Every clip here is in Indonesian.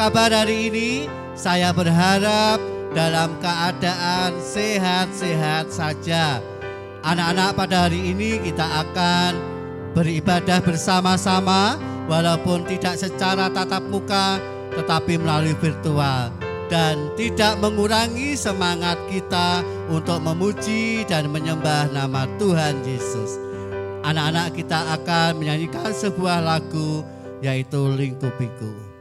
kabar hari ini? Saya berharap dalam keadaan sehat-sehat saja. Anak-anak, pada hari ini kita akan beribadah bersama-sama, walaupun tidak secara tatap muka, tetapi melalui virtual. Dan tidak mengurangi semangat kita untuk memuji dan menyembah nama Tuhan Yesus. Anak-anak, kita akan menyanyikan sebuah lagu, yaitu Lingkupiku.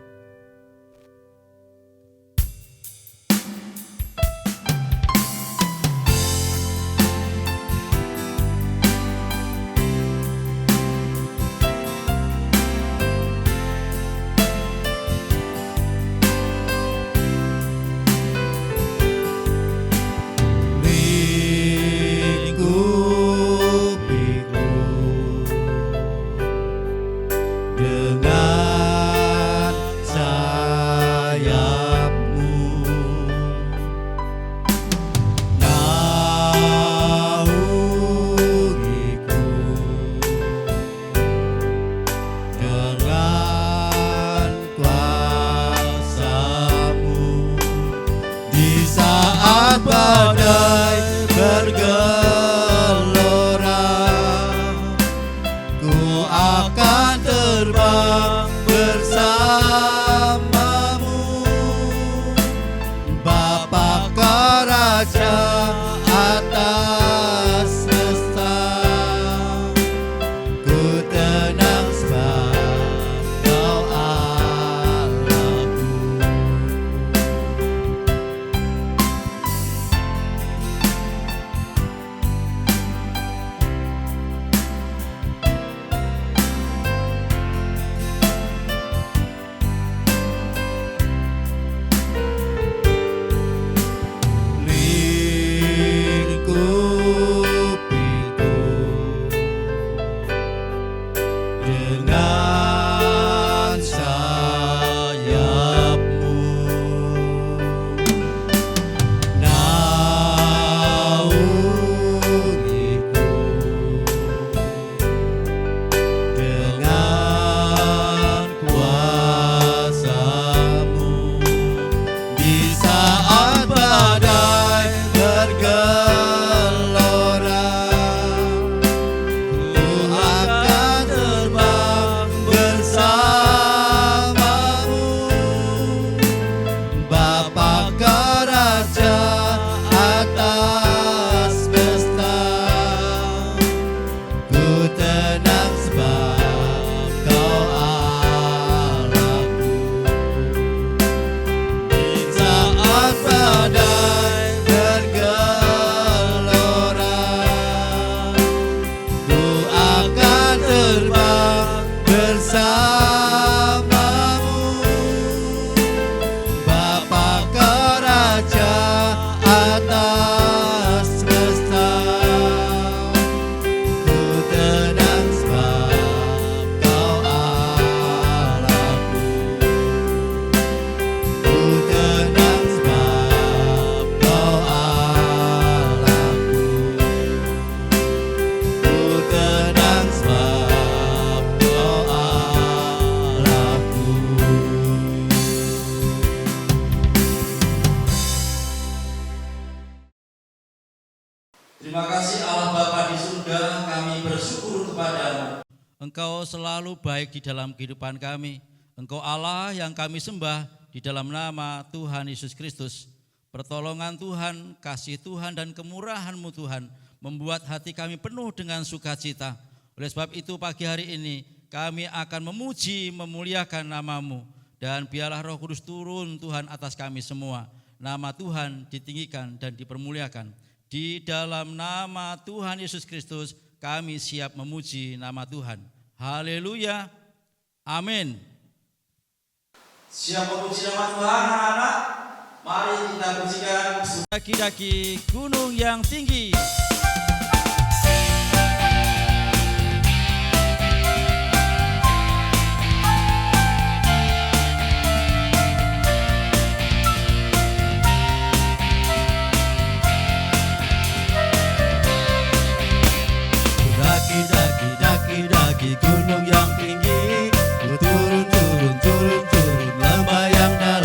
Terima kasih Allah Bapa di surga, kami bersyukur kepadamu. Engkau selalu baik di dalam kehidupan kami. Engkau Allah yang kami sembah di dalam nama Tuhan Yesus Kristus. Pertolongan Tuhan, kasih Tuhan dan kemurahan-Mu Tuhan membuat hati kami penuh dengan sukacita. Oleh sebab itu pagi hari ini kami akan memuji, memuliakan nama-Mu. Dan biarlah Roh Kudus turun Tuhan atas kami semua. Nama Tuhan ditinggikan dan dipermuliakan. Di dalam nama Tuhan Yesus Kristus kami siap memuji nama Tuhan. Haleluya. Amin. Siap memuji nama Tuhan, anak-anak. Mari kita pujikan. Daki-daki gunung yang tinggi. Daki gunung yang tinggi, turun lembah yang dalam.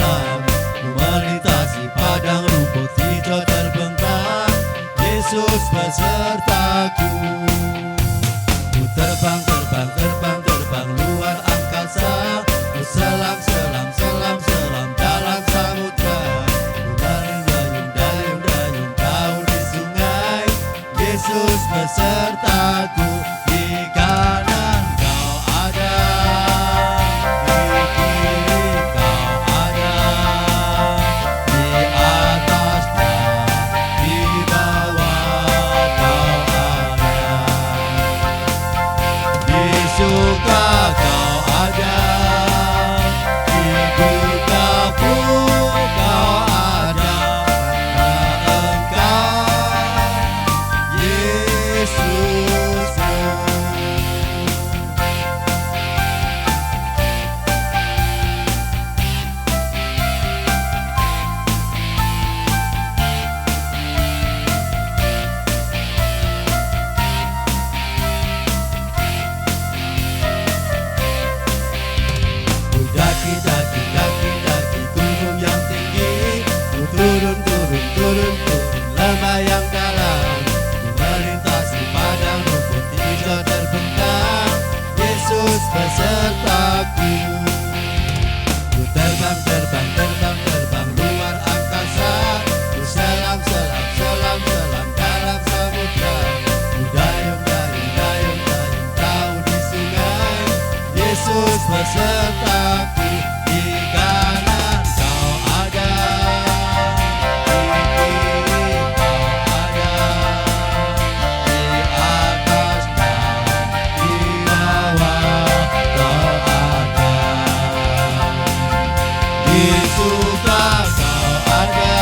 sukar kau ada,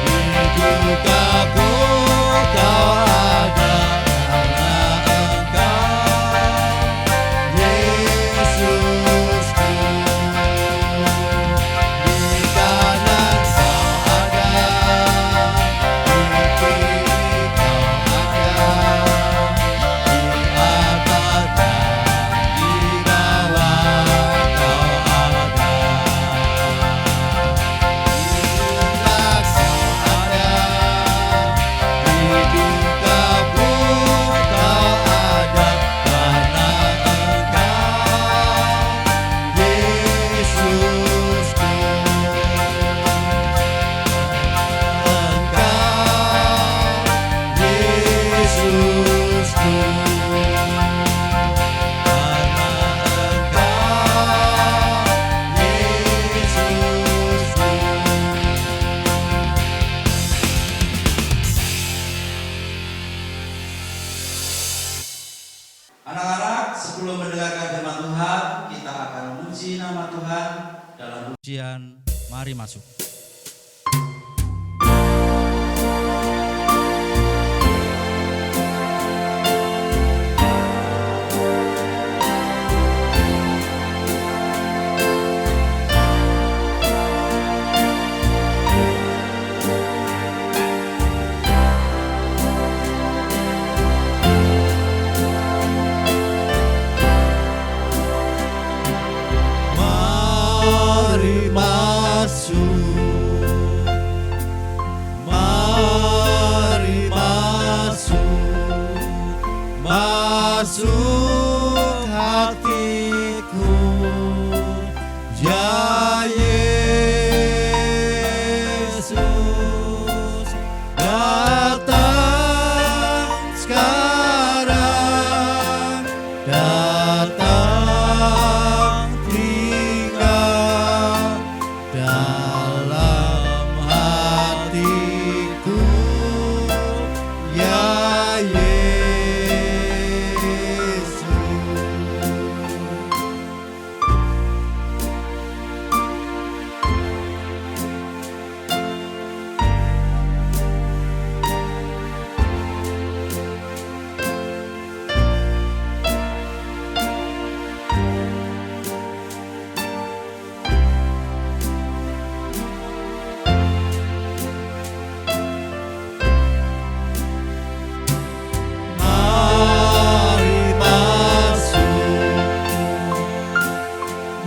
di dukaku kau ada, karena Engkau Yesusku. Di kanan kau ada, di kiri kau ada, di atas dan di bawah kau ada. Anak-anak, sebelum mendengarkan firman Tuhan, kita akan memuji nama Tuhan dalam Pujian, mari masuk. Mari masuk, mari masuk, masuk hatiku, ya Yesus, datang sekarang, datang tinggal dalam hatiku, ya Yesus. Mari masuk,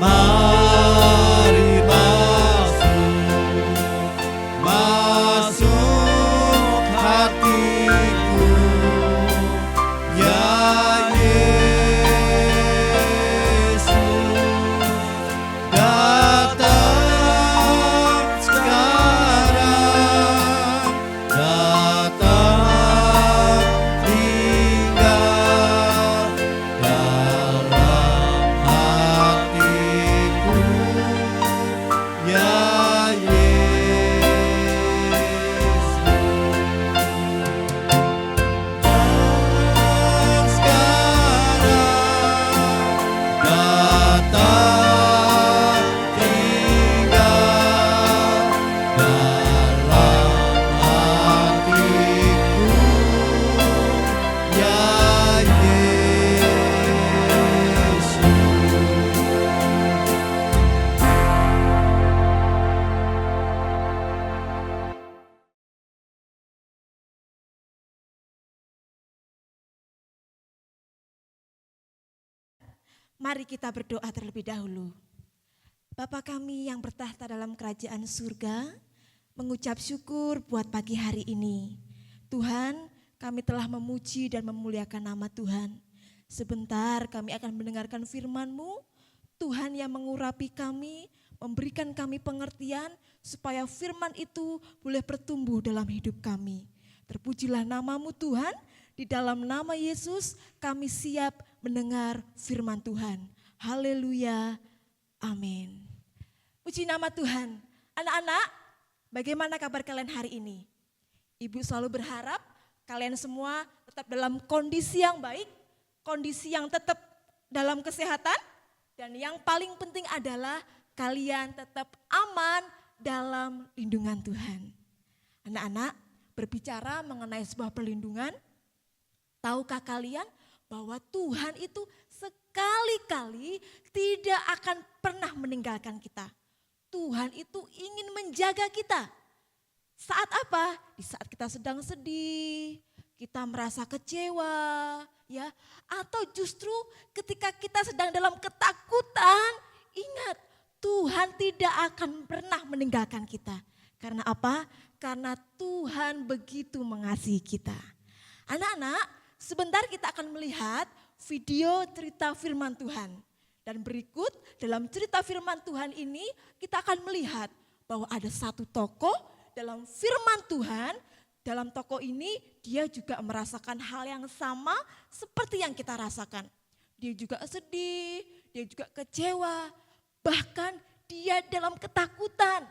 mari masuk, masuk hatiku, ya Yesus, datang sekarang, datang tinggal dalam hatiku, ya Yesus. Dan sekarang datang tinggal dalam hatiku, ya Yesus. Mari kita berdoa terlebih dahulu. Bapa kami yang bertahta dalam kerajaan surga, mengucap syukur buat pagi hari ini. Tuhan, kami telah memuji dan memuliakan nama Tuhan. Sebentar kami akan mendengarkan firman-Mu, Tuhan yang mengurapi kami, memberikan kami pengertian supaya firman itu boleh bertumbuh dalam hidup kami. Terpujilah nama-Mu Tuhan, di dalam nama Yesus kami siap mendengar firman Tuhan. Haleluya, amin. Puji nama Tuhan. Anak-anak, bagaimana kabar kalian hari ini? Ibu selalu berharap kalian semua tetap dalam kondisi yang baik, kondisi yang tetap dalam kesehatan, dan yang paling penting adalah kalian tetap aman dalam lindungan Tuhan. Anak-anak, berbicara mengenai sebuah perlindungan, tahukah kalian bahwa Tuhan itu sekali-kali tidak akan pernah meninggalkan kita. Tuhan itu ingin menjaga kita. Saat apa? Di saat kita sedang sedih, kita merasa kecewa, ya, atau justru ketika kita sedang dalam ketakutan, ingat, Tuhan tidak akan pernah meninggalkan kita. Karena apa? Karena Tuhan begitu mengasihi kita. Anak-anak, sebentar kita akan melihat video cerita firman Tuhan. Dan berikut dalam cerita firman Tuhan ini kita akan melihat bahwa ada satu tokoh dalam firman Tuhan. Dalam tokoh ini dia juga merasakan hal yang sama seperti yang kita rasakan. Dia juga sedih, dia juga kecewa. Bahkan dia dalam ketakutan,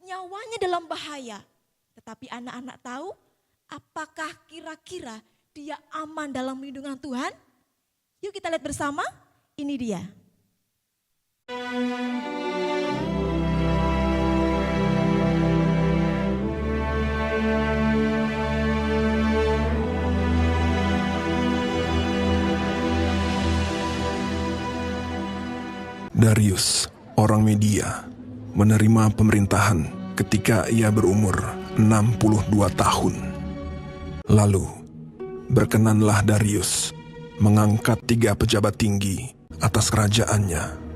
nyawanya dalam bahaya. Tetapi anak-anak tahu apakah kira-kira dia aman dalam lindungan Tuhan? Yuk kita lihat bersama, ini dia. Darius, orang Media, menerima pemerintahan ketika ia berumur 62 tahun. Lalu, berkenanlah Darius mengangkat 3 pejabat tinggi atas kerajaannya.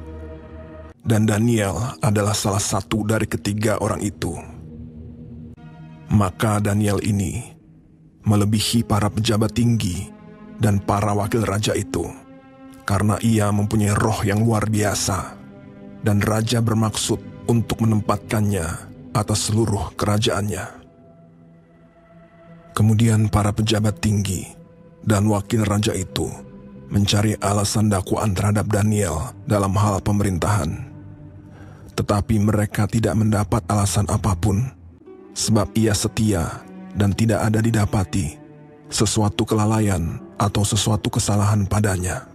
Dan Daniel adalah salah satu dari ketiga orang itu. Maka Daniel ini melebihi para pejabat tinggi dan para wakil raja itu, karena ia mempunyai roh yang luar biasa, dan raja bermaksud untuk menempatkannya atas seluruh kerajaannya. Kemudian para pejabat tinggi dan wakil raja itu mencari alasan dakwaan terhadap Daniel dalam hal pemerintahan. Tetapi mereka tidak mendapat alasan apapun, sebab ia setia dan tidak ada didapati sesuatu kelalaian atau sesuatu kesalahan padanya.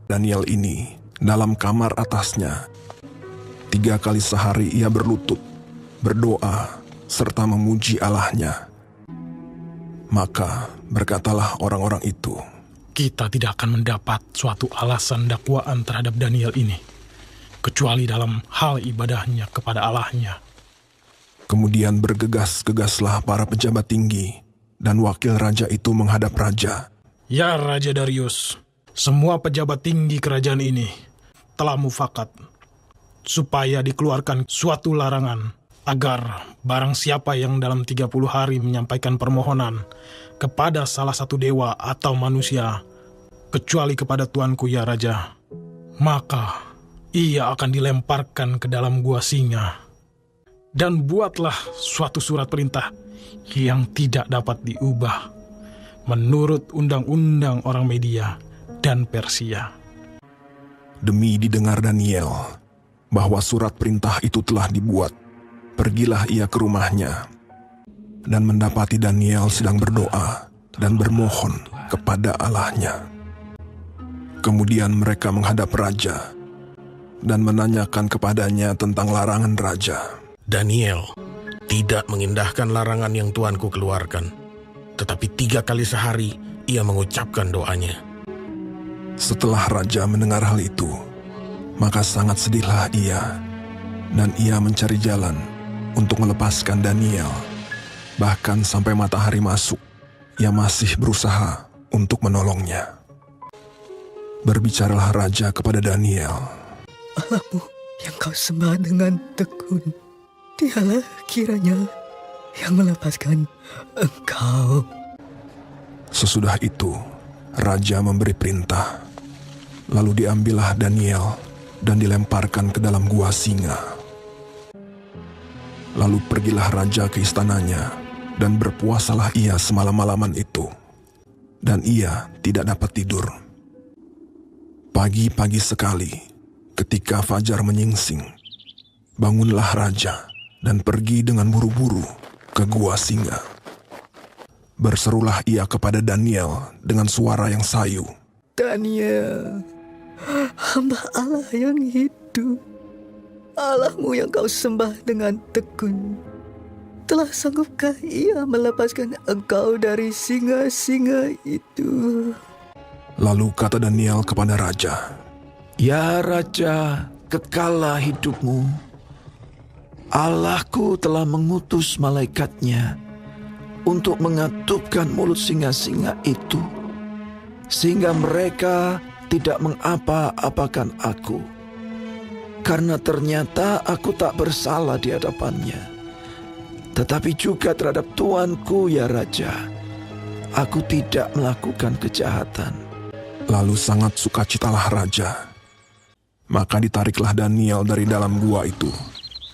Daniel ini dalam kamar atasnya 3 kali sehari ia berlutut, berdoa, serta memuji Allahnya. Maka berkatalah orang-orang itu, kita tidak akan mendapat suatu alasan dakwaan terhadap Daniel ini, kecuali dalam hal ibadahnya kepada Allahnya. Kemudian bergegas-gegaslah para pejabat tinggi dan wakil raja itu menghadap raja. Ya Raja Darius, semua pejabat tinggi kerajaan ini telah mufakat supaya dikeluarkan suatu larangan agar barang siapa yang dalam 30 hari menyampaikan permohonan kepada salah satu dewa atau manusia, kecuali kepada tuanku ya Raja, maka ia akan dilemparkan ke dalam gua singa. Dan buatlah suatu surat perintah yang tidak dapat diubah menurut undang-undang orang Media dan Persia. Demi didengar Daniel bahwa surat perintah itu telah dibuat, pergilah ia ke rumahnya dan mendapati Daniel sedang berdoa dan bermohon kepada Allahnya. Kemudian mereka menghadap raja dan menanyakan kepadanya tentang larangan raja. Daniel tidak mengindahkan larangan yang tuanku keluarkan, tetapi 3 kali sehari ia mengucapkan doanya. Setelah raja mendengar hal itu, maka sangat sedihlah ia, dan ia mencari jalan untuk melepaskan Daniel. Bahkan sampai matahari masuk, ia masih berusaha untuk menolongnya. Berbicaralah raja kepada Daniel. Allahmu yang kau sembah dengan tekun, dialah kiranya yang melepaskan engkau. Sesudah itu, raja memberi perintah. Lalu diambillah Daniel dan dilemparkan ke dalam gua singa. Lalu pergilah raja ke istananya dan berpuasalah ia semalam-malaman itu. Dan ia tidak dapat tidur. Pagi-pagi sekali, ketika fajar menyingsing, bangunlah raja dan pergi dengan buru-buru ke gua singa. Berserulah ia kepada Daniel dengan suara yang sayu. Daniel, hamba Allah yang hidup, Allahmu yang kau sembah dengan tekun, telah sanggupkah ia melepaskan engkau dari singa-singa itu? Lalu kata Daniel kepada raja, Ya Raja, kekallah hidupmu. Allahku telah mengutus malaikatnya untuk mengatupkan mulut singa-singa itu, sehingga mereka tidak mengapa-apakan aku. Karena ternyata aku tak bersalah di hadapannya, tetapi juga terhadap tuanku ya Raja, aku tidak melakukan kejahatan. lalu sangat sukacitalah raja. Maka ditariklah Daniel dari dalam gua itu,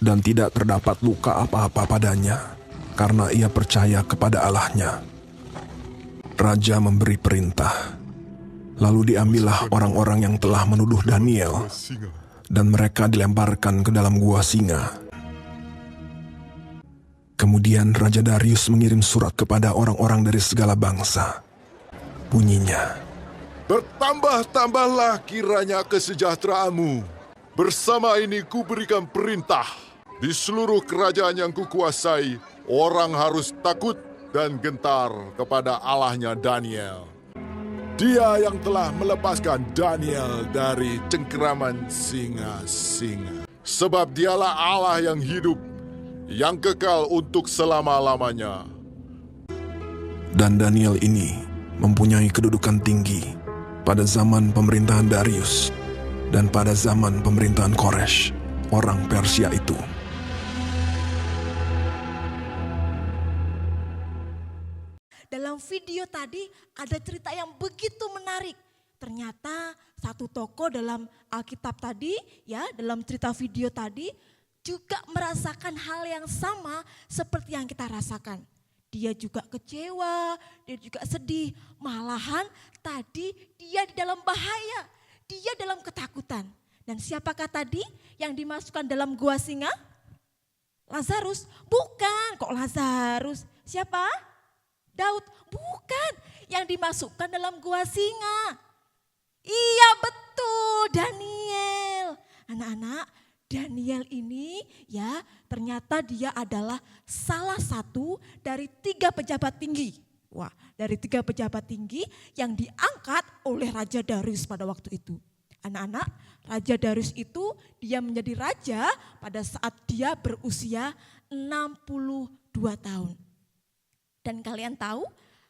dan tidak terdapat luka apa-apa padanya, karena ia percaya kepada Allahnya. Raja memberi perintah, lalu diambillah orang-orang yang telah menuduh Daniel, dan mereka dilemparkan ke dalam gua singa. Kemudian Raja Darius mengirim surat kepada orang-orang dari segala bangsa. Bunyinya, Bertambah-tambahlah kiranya kesejahteraanmu. Bersama ini kuberikan perintah. Di seluruh kerajaan yang kukuasai, orang harus takut dan gentar kepada Allahnya Daniel. Dia yang telah melepaskan Daniel dari cengkeraman singa-singa. Sebab dialah Allah yang hidup, yang kekal untuk selama-lamanya. dan Daniel ini mempunyai kedudukan tinggi pada zaman pemerintahan Darius dan pada zaman pemerintahan Koresh, orang Persia itu. Dalam video tadi ada cerita yang begitu menarik. Ternyata satu tokoh dalam Alkitab tadi, ya, dalam cerita video tadi juga merasakan hal yang sama seperti yang kita rasakan. Dia juga kecewa, dia juga sedih. Malahan tadi dia di dalam bahaya, dia dalam ketakutan. Dan siapakah tadi yang dimasukkan dalam gua singa? Lazarus? Bukan, kok Lazarus? Siapa? Daud? Bukan, yang dimasukkan dalam gua singa. Iya betul, Daniel. Anak-anak, Daniel ini ya ternyata dia adalah salah satu dari 3 pejabat tinggi. Wah, dari 3 pejabat tinggi yang diangkat oleh Raja Darius pada waktu itu. Anak-anak, Raja Darius itu dia menjadi raja pada saat dia berusia 62 tahun. Dan kalian tahu,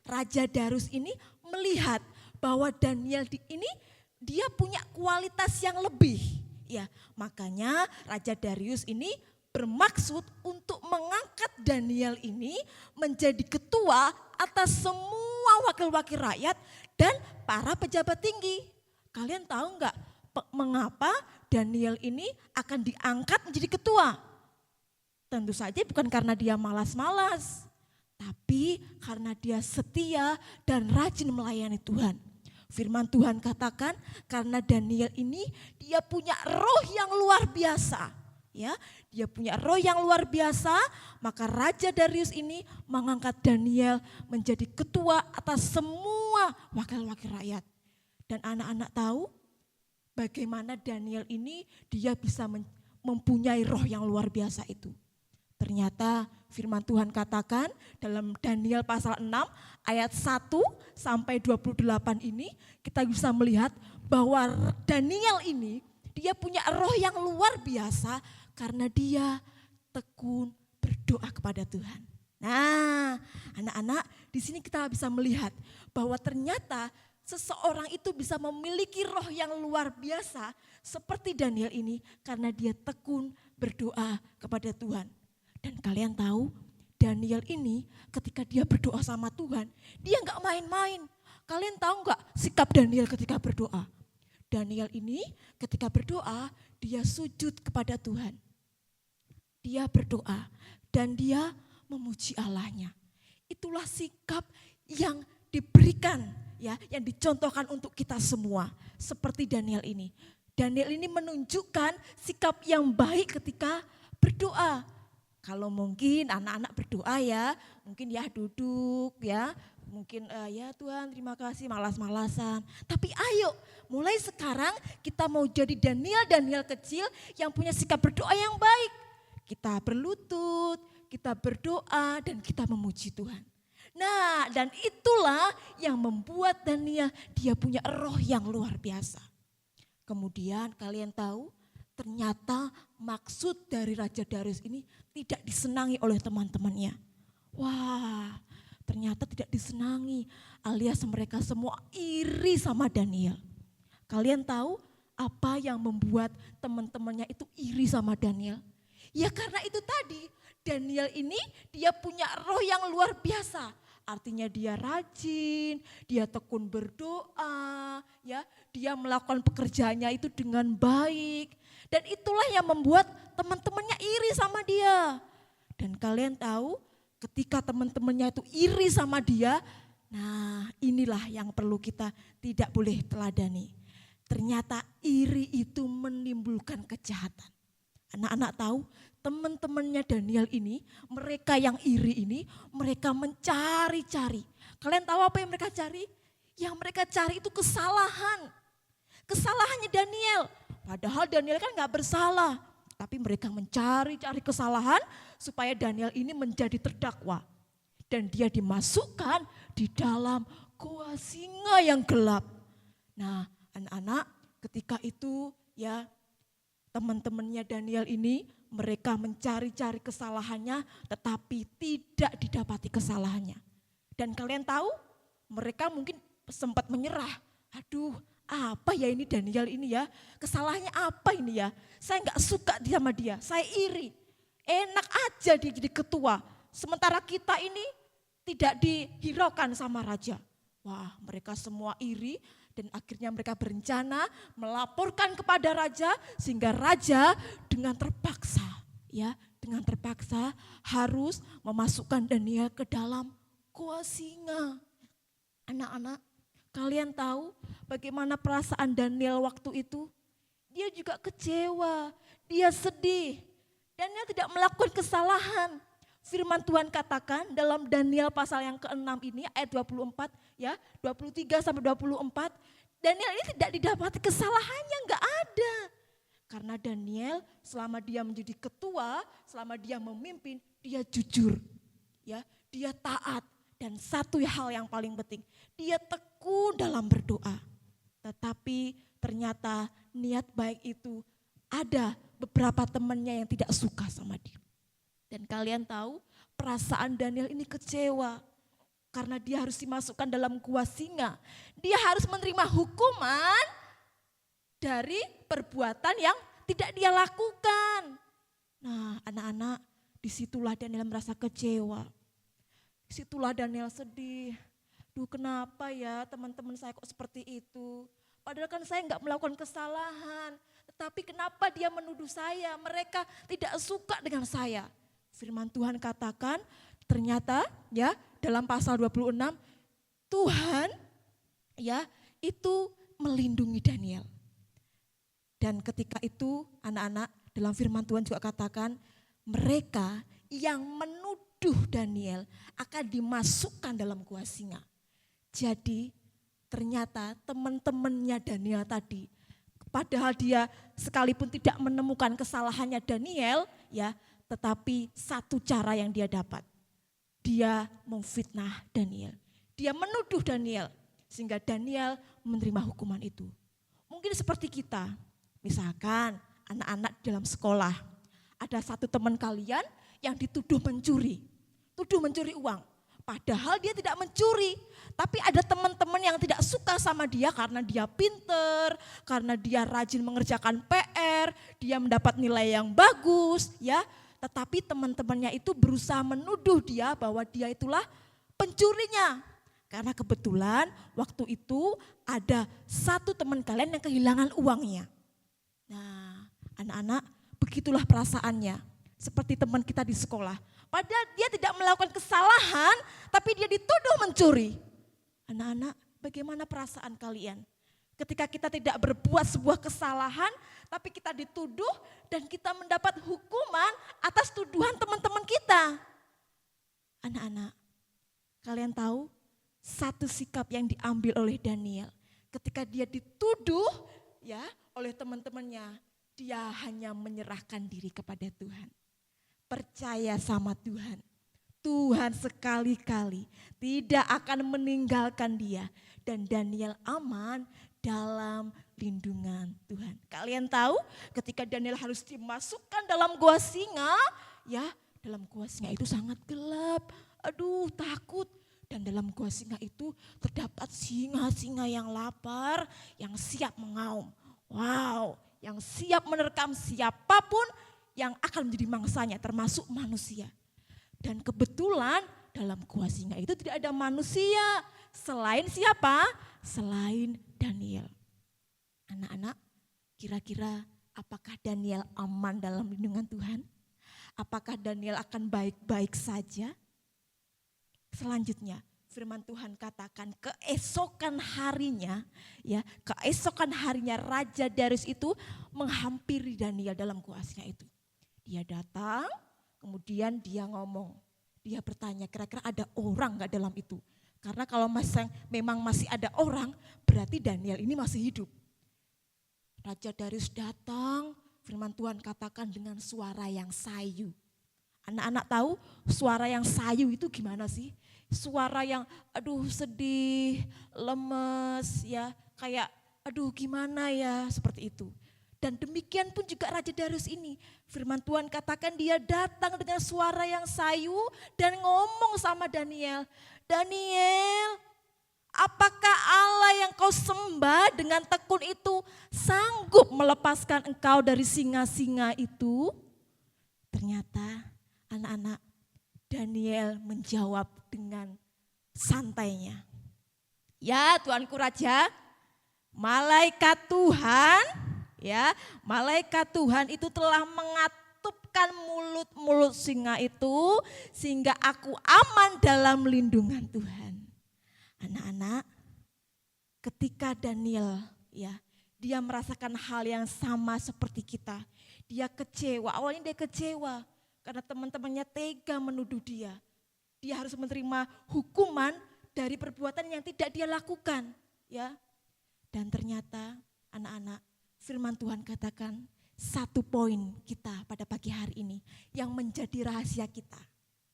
Raja Darius ini melihat bahwa Daniel ini dia punya kualitas yang lebih. Ya, makanya Raja Darius ini bermaksud untuk mengangkat Daniel ini menjadi ketua atas semua wakil-wakil rakyat dan para pejabat tinggi. Kalian tahu nggak mengapa Daniel ini akan diangkat menjadi ketua? Tentu saja bukan karena dia malas-malas, tapi karena dia setia dan rajin melayani Tuhan. Firman Tuhan katakan karena Daniel ini dia punya roh yang luar biasa. Ya, dia punya roh yang luar biasa, maka Raja Darius ini mengangkat Daniel menjadi ketua atas semua wakil-wakil rakyat. Dan anak-anak tahu bagaimana Daniel ini dia bisa mempunyai roh yang luar biasa itu. Ternyata firman Tuhan katakan dalam Daniel pasal 6 ayat 1 sampai 28 ini kita bisa melihat bahwa Daniel ini dia punya roh yang luar biasa karena dia tekun berdoa kepada Tuhan. Nah, anak-anak di sini kita bisa melihat bahwa ternyata seseorang itu bisa memiliki roh yang luar biasa seperti Daniel ini karena dia tekun berdoa kepada Tuhan. Dan kalian tahu Daniel ini ketika dia berdoa sama Tuhan, dia gak main-main. Kalian tahu gak sikap Daniel ketika berdoa? Daniel ini ketika berdoa, dia sujud kepada Tuhan. Dia berdoa dan dia memuji Allahnya. Itulah sikap yang diberikan, ya, yang dicontohkan untuk kita semua. Seperti Daniel ini. Daniel ini menunjukkan sikap yang baik ketika berdoa. Kalau mungkin anak-anak berdoa ya, mungkin ya duduk ya, mungkin ya Tuhan terima kasih, malas-malasan. Tapi ayo mulai sekarang kita mau jadi Daniel kecil yang punya sikap berdoa yang baik. Kita berlutut, kita berdoa dan kita memuji Tuhan. Nah, dan itulah yang membuat Daniel dia punya roh yang luar biasa. Kemudian kalian tahu ternyata maksud dari Raja Darius ini tidak disenangi oleh teman-temannya. Wah, ternyata tidak disenangi, alias mereka semua iri sama Daniel. Kalian tahu apa yang membuat teman-temannya itu iri sama Daniel? Ya karena itu tadi, Daniel ini dia punya roh yang luar biasa. Artinya dia rajin, dia tekun berdoa, ya, dia melakukan pekerjaannya itu dengan baik. Dan itulah yang membuat teman-temannya iri sama dia. Dan kalian tahu ketika teman-temannya itu iri sama dia, nah inilah yang perlu kita tidak boleh teladani. Ternyata iri itu menimbulkan kejahatan. Anak-anak tahu teman-temannya Daniel ini, mereka yang iri ini, mereka mencari-cari. Kalian tahu apa yang mereka cari? Yang mereka cari itu kesalahan. Kesalahannya Daniel. Padahal Daniel kan gak bersalah. Tapi mereka mencari-cari kesalahan supaya Daniel ini menjadi terdakwa. Dan dia dimasukkan di dalam gua singa yang gelap. Nah anak-anak ketika itu ya teman-temannya Daniel ini mereka mencari-cari kesalahannya tetapi tidak didapati kesalahannya. Dan kalian tahu mereka mungkin sempat menyerah. Aduh apa ya ini Daniel ini ya, kesalahannya apa ini ya. Saya gak suka sama dia, saya iri. Enak aja dia jadi ketua. Sementara kita ini tidak dihiraukan sama raja. Wah mereka semua iri. Dan akhirnya mereka berencana melaporkan kepada raja sehingga raja dengan terpaksa harus memasukkan Daniel ke dalam gua singa. Anak-anak, kalian tahu bagaimana perasaan Daniel waktu itu? Dia juga kecewa, dia sedih. Daniel tidak melakukan kesalahan. Firman Tuhan katakan dalam Daniel pasal yang ke-6 ini ayat 24 ya, 23 sampai 24. Daniel ini tidak didapati kesalahannya, enggak ada. Karena Daniel selama dia menjadi ketua, selama dia memimpin, dia jujur. Ya, dia taat dan satu hal yang paling penting, dia tekun dalam berdoa. Tetapi ternyata niat baik itu ada beberapa temannya yang tidak suka sama dia. Dan kalian tahu perasaan Daniel ini kecewa karena dia harus dimasukkan dalam gua singa. Dia harus menerima hukuman dari perbuatan yang tidak dia lakukan. Nah anak-anak, disitulah Daniel merasa kecewa. Disitulah Daniel sedih. Duh kenapa ya teman-teman saya kok seperti itu. Padahal kan saya enggak melakukan kesalahan. Tetapi kenapa dia menuduh saya, mereka tidak suka dengan saya. Firman Tuhan katakan ternyata ya dalam pasal 26 Tuhan ya itu melindungi Daniel. Dan ketika itu anak-anak dalam firman Tuhan juga katakan mereka yang menuduh Daniel akan dimasukkan dalam gua singa. Jadi ternyata teman-temannya Daniel tadi padahal dia sekalipun tidak menemukan kesalahannya Daniel ya, tetapi satu cara yang dia dapat, dia memfitnah Daniel. Dia menuduh Daniel sehingga Daniel menerima hukuman itu. Mungkin seperti kita, misalkan anak-anak dalam sekolah, ada satu teman kalian yang dituduh mencuri uang. Padahal dia tidak mencuri, tapi ada teman-teman yang tidak suka sama dia karena dia pinter, karena dia rajin mengerjakan PR, dia mendapat nilai yang bagus ya. Tetapi teman-temannya itu berusaha menuduh dia bahwa dia itulah pencurinya. Karena kebetulan waktu itu ada satu teman kalian yang kehilangan uangnya. Nah anak-anak begitulah perasaannya. Seperti teman kita di sekolah. Padahal dia tidak melakukan kesalahan tapi dia dituduh mencuri. Anak-anak bagaimana perasaan kalian? Ketika kita tidak berbuat sebuah kesalahan tapi kita dituduh dan kita mendapat hukuman atas tuduhan teman-teman kita. Anak-anak, kalian tahu satu sikap yang diambil oleh Daniel. Ketika dia dituduh ya oleh teman-temannya, dia hanya menyerahkan diri kepada Tuhan. Percaya sama Tuhan. Tuhan sekali-kali tidak akan meninggalkan dia. Dan Daniel aman dalam lindungan Tuhan. Kalian tahu ketika Daniel harus dimasukkan dalam gua singa, ya dalam gua singa itu sangat gelap. Aduh takut. Dan dalam gua singa itu terdapat singa-singa yang lapar, yang siap mengaum. Wow, yang siap menerkam siapapun yang akan menjadi mangsanya, termasuk manusia. Dan kebetulan dalam gua singa itu tidak ada manusia. Selain siapa? Selain Daniel. Anak-anak, kira-kira apakah Daniel aman dalam lindungan Tuhan? Apakah Daniel akan baik-baik saja? Selanjutnya, firman Tuhan katakan keesokan harinya Raja Darius itu menghampiri Daniel dalam gua singa itu. Dia datang, kemudian dia ngomong, dia bertanya kira-kira ada orang gak dalam itu? Karena kalau memang masih ada orang, berarti Daniel ini masih hidup. Raja Darius datang, firman Tuhan katakan dengan suara yang sayu. Anak-anak tahu suara yang sayu itu gimana sih? Suara yang sedih, lemes ya, kayak gimana ya, seperti itu. Dan demikian pun juga Raja Darius ini. Firman Tuhan katakan dia datang dengan suara yang sayu dan ngomong sama Daniel. Daniel, apakah Allah yang kau sembah dengan tekun itu sanggup melepaskan engkau dari singa-singa itu? Ternyata anak-anak, Daniel menjawab dengan santainya. Ya Tuanku Raja, malaikat Tuhan itu telah mengatupkan mulut singa itu sehingga aku aman dalam lindungan Tuhan. Anak-anak, ketika Daniel dia merasakan hal yang sama seperti kita. Dia kecewa, awalnya dia kecewa karena teman-temannya tega menuduh dia. Dia harus menerima hukuman dari perbuatan yang tidak dia lakukan, ya. Dan ternyata anak-anak, firman Tuhan katakan satu poin kita pada pagi hari ini yang menjadi rahasia kita,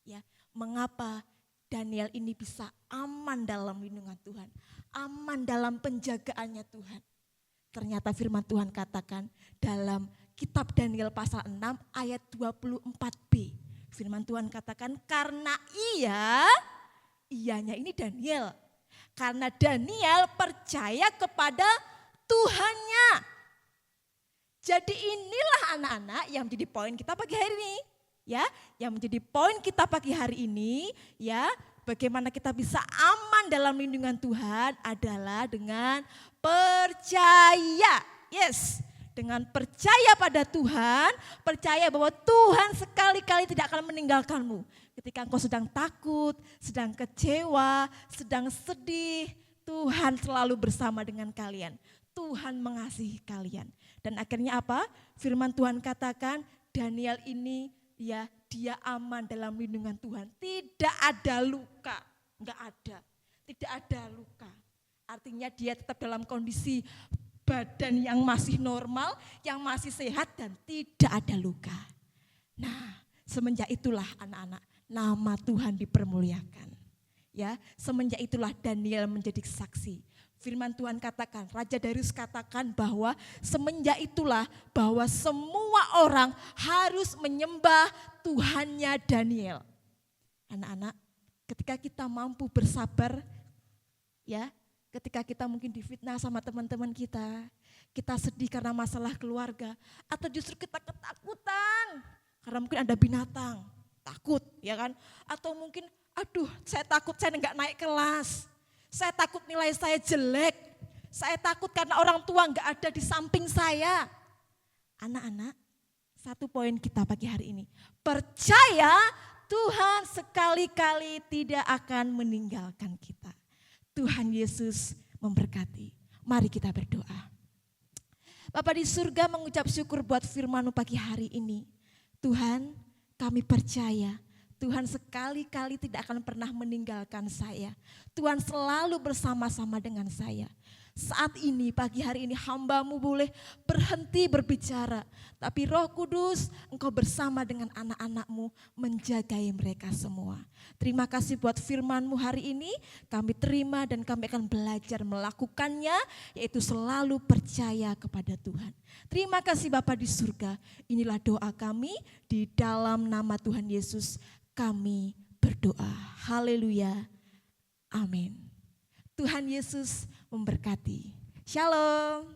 ya. Mengapa Daniel ini bisa aman dalam lindungan Tuhan, aman dalam penjagaannya Tuhan. Ternyata firman Tuhan katakan dalam kitab Daniel pasal 6 ayat 24b. Firman Tuhan katakan karena ianya ini Daniel. Karena Daniel percaya kepada Tuhannya. Jadi inilah anak-anak yang menjadi poin kita pagi hari ini. Ya, yang menjadi poin kita pagi hari ini, ya, bagaimana kita bisa aman dalam lindungan Tuhan adalah dengan percaya. Yes, dengan percaya pada Tuhan, percaya bahwa Tuhan sekali-kali tidak akan meninggalkanmu. Ketika engkau sedang takut, sedang kecewa, sedang sedih, Tuhan selalu bersama dengan kalian. Tuhan mengasihi kalian. Dan akhirnya apa? Firman Tuhan katakan Daniel ini dia aman dalam lindungan Tuhan. Tidak ada luka, enggak ada. Tidak ada luka. Artinya dia tetap dalam kondisi badan yang masih normal, yang masih sehat dan tidak ada luka. Nah, semenjak itulah anak-anak, nama Tuhan dipermuliakan. Ya, semenjak itulah Daniel menjadi saksi. Firman Tuhan katakan, Raja Darius katakan bahwa semenjak itulah bahwa semua orang harus menyembah Tuhannya Daniel. Anak-anak, ketika kita mampu bersabar, ya, ketika kita mungkin difitnah sama teman-teman kita sedih karena masalah keluarga, atau justru kita ketakutan karena mungkin ada binatang, takut ya kan, atau mungkin saya takut saya enggak naik kelas, saya takut nilai saya jelek, saya takut karena orang tua enggak ada di samping saya. Anak-anak, satu poin kita pagi hari ini, percaya Tuhan sekali-kali tidak akan meninggalkan kita. Tuhan Yesus memberkati. Mari kita berdoa. Bapa di surga, mengucap syukur buat firman-Mu pagi hari ini. Tuhan, kami percaya Tuhan sekali-kali tidak akan pernah meninggalkan saya. Tuhan selalu bersama-sama dengan saya. Saat ini, pagi hari ini hamba-Mu boleh berhenti berbicara. Tapi Roh Kudus, Engkau bersama dengan anak-anak-Mu menjagai mereka semua. Terima kasih buat firman-Mu hari ini. Kami terima dan kami akan belajar melakukannya, yaitu selalu percaya kepada Tuhan. Terima kasih Bapa di surga. Inilah doa kami, di dalam nama Tuhan Yesus kami berdoa. Haleluya. Amin. Tuhan Yesus memberkati. Shalom.